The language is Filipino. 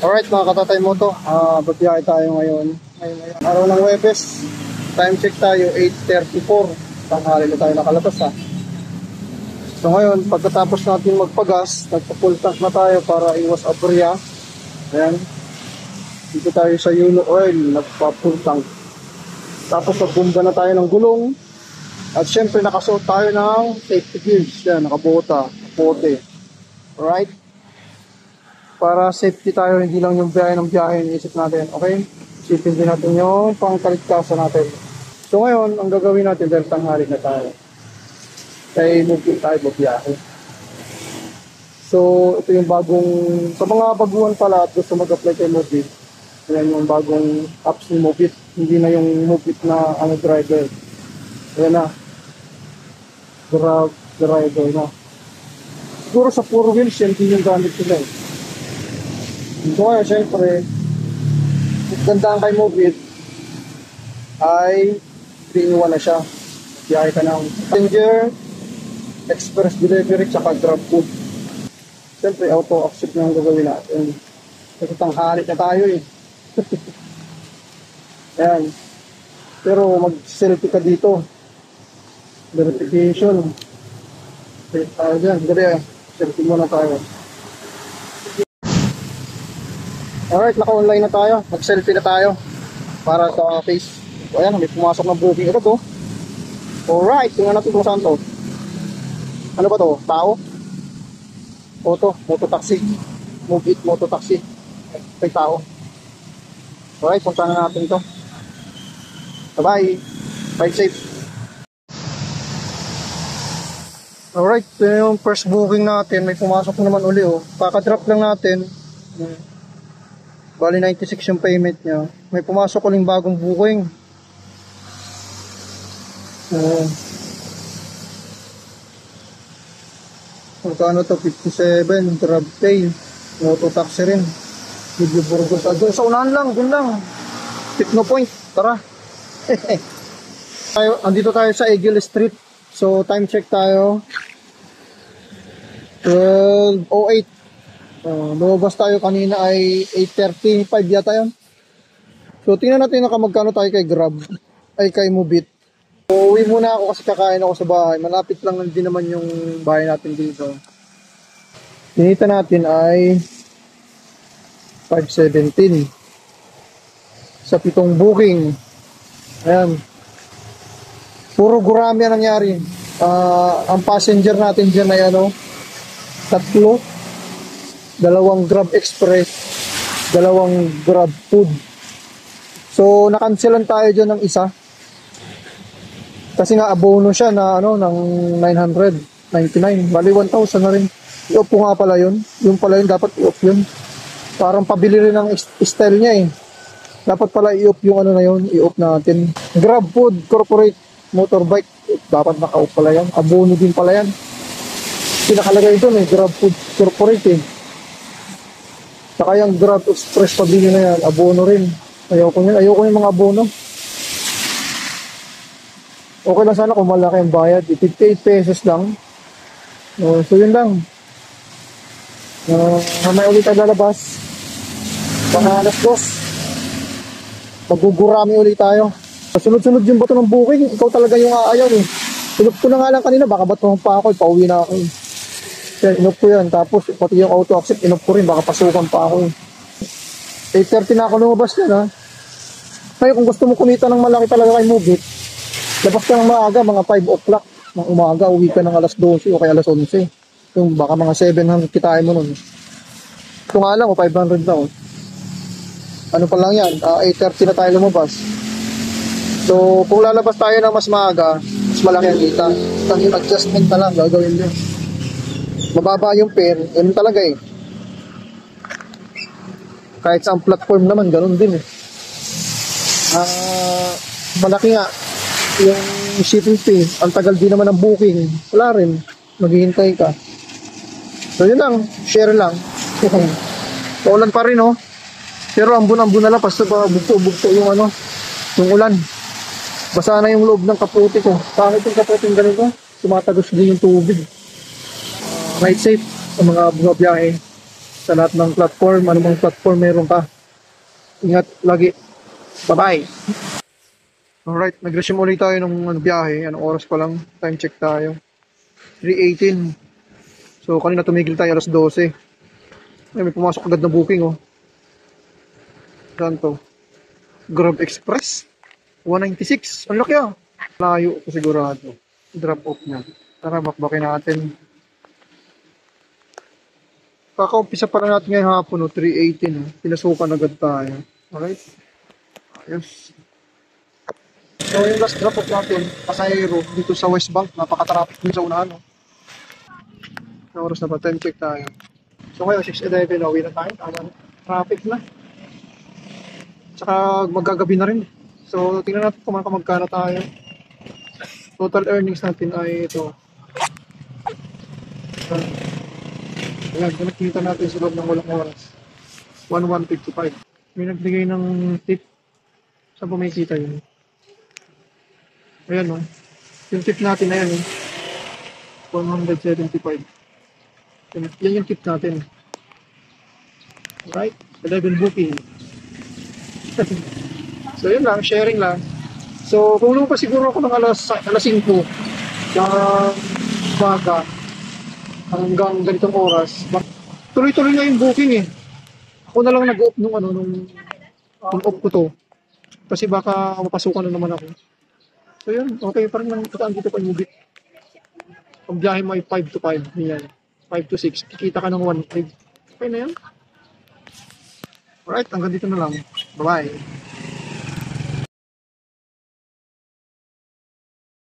Alright mga katatay mo to, babiyahe tayo ngayon. Araw ng Webes, time check tayo 8:34. Tanghali na tayo nakalabas ha. So ngayon, pagkatapos natin magpagas, nagpa-full tank na tayo para iwas aberya. Ayan, dito tayo sa Yulo Oil, nagpa-full tank. Tapos nagbumba na tayo ng gulong. At syempre nakasuot tayo ng safety gears. Yan, nakabota, pote. Alright? Para safety tayo, hindi lang yung biyahe ng biyahe iniisip natin, okay? Isipin din natin yung pangkaligtasan natin. So ngayon, ang gagawin natin dahil tanghali na tayo, ay move tayo biyahe. So ito yung bagong, sa mga baguhan pala at gusto mag-apply kay Mobit, yan yung bagong apps ni Mobit, hindi na yung Mobit na driver. Ayan na, Grab driver na. Siguro sa 4 wheels, yan din yung gamit nila eh. So kaya syempre, gandaan kay Mobit ay 3-in-1 na siya. Biyahe ka ng Messenger, Express Delivery, tsaka Grab Food. Syempre, auto-accept na ang gagawin natin. Kasi tanghali na tayo eh. Ayan. Pero mag-selfie ka dito. Verification. Okay, tayo dyan. Dali eh. Selfie muna tayo. Alright, naka-online na tayo. Mag-selfie na tayo para sa face. So, ayan, may pumasok na booking ito to. Alright, tingnan natin kung saan to. Ano ba to? Tao? Auto, mototaxi. Move it, mototaxi. May tao. Alright, puntahan na natin to. Bye-bye. Bye safe. Alright, ito yung first booking natin. May pumasok naman uli oh. Kaka-drop lang natin. Bali 96 yung payment niya. May pumasok uling bagong booking. Magkano to? 57. Grab pay. Mototaxi rin. Video Burgos. Doon sa unahan lang. Doon lang. Techno Point. Tara. Andito tayo sa Eagle Street. So time check tayo. 12:08. Lumabas tayo kanina ay 8:35 yata yun. So tingnan natin magkano tayo kay Grab ay kay Mobit. So uwi muna ako kasi kakain ako sa bahay. Malapit lang din naman yung bahay natin dito. Tinita natin ay 517 sa 7 booking. Ayan, puro gurami ang nangyari. Ang passenger natin dyan ay 3, 2 Grab Express, 2 Grab Food. So nakanselan tayo dyan ng isa kasi nga abono siya na ng 999, bali 1,000 na rin. I-off ko nga pala yun. Yung pala yun, dapat i-off yun. Parang pabili rin ng style niya eh. Dapat pala i-off yung na yun, i-off natin. Grab Food Corporate Motorbike, dapat naka-off pala yan. Abono din pala yan. Pinakalagay doon Grab Food Corporate eh. Saka yung Grab Express pabili na yan, abono rin. Ayoko yung mga abono. Okay lang sana kung malaki ang bayad. 58 pesos lang. So yun lang. Mamaya ulit tayo lalabas. Baka 2:00. Magugurami ulit tayo. Sunod-sunod yung bato ng booking. Ikaw talaga yung aayaw eh. Inop ko na nga lang kanina. Baka batuhan pa ako. Pauwi na ako eh. Yan, inop ko yan. Tapos pati yung auto accept, inop ko rin. Baka pasukan pa ako eh. 8:30 na ako lumabas yan ha. Ngayon kung gusto mo kumita ng malaki talaga kay Mobit, labas ka ng maaga, mga 5 o'clock ng umaga, uwi ka ng alas 12 o kaya alas 11. Yung baka mga 700 kitain mo nun. Ito nga lang, 500 na Ano pa lang yan, 8:30 na tayo lumabas. So, kung lalabas tayo ng mas maaga, mas malaki ang kita. Yung adjustment na lang, gagawin din. Mababa yung fare, yun talaga eh. Kahit sa platform naman, ganun din eh. Malaki nga yung shipping fee, ang tagal din naman ng booking, wala rin, maghihintay ka. So yun lang, share lang. Paulan pa rin pero ambon-ambon na lang, basta pa bugto-bugto yung yung ulan. Basa na yung loob ng kaputi ko. Pangit yung kaputi yung ganito, tumatagos din yung tubig. Ride safe sa mga bumabiyahe. sa lahat ng platform, anumang platform meron ka. Ingat lagi. Bye-bye. Alright, nag-resume ulit tayo ng biyahe. Anong oras pa lang? Time check tayo. 3:18. So, kanina tumigil tayo alas 12. Ay, may pumasok agad na booking, oh. Saan to? Grab Express. 196. Ang laki, ah. Layo ko sigurado. Drop off niya. Tara, bakbakin natin. Kaka-umpisa pa lang natin ngayong hapon, oh. 3:18, oh. Pinasukan agad tayo. Alright. Ayos. So, yung last drop off natin, pasahero, dito sa West Bank, napaka-traffic dito sa unahan, oh. Ang oras na ba? Time check tayo. So ngayon, 6:11, uwi na tayo. Traffic na. Tsaka magagabi na rin. So, tingnan natin kung magkano tayo. Total earnings natin ay ito. Ayan, kung nakikita natin sa loob ng walang oras. 11:55. May nagbigay ng tip. Saan pa may kita yun? Ayan, oh. Yung tip natin na yan, 175. Yan yung tip natin. Alright, 11 booking. So yun lang, sharing lang. So kung pa siguro ako ng alas 5 ng umaga hanggang ganitong oras, tuloy-tuloy na yung booking, eh. Ako na lang nag-off nung off ko to. Kasi baka mapasukan na naman ako. So yun, okay pa rin lang kataan dito pa yung movie. Ang biyahe mo ay 5 to 5. Yan. 5 to 6. Kikita ka ng 1.5. Okay na yan. Alright, hanggang dito na lang. Bye-bye.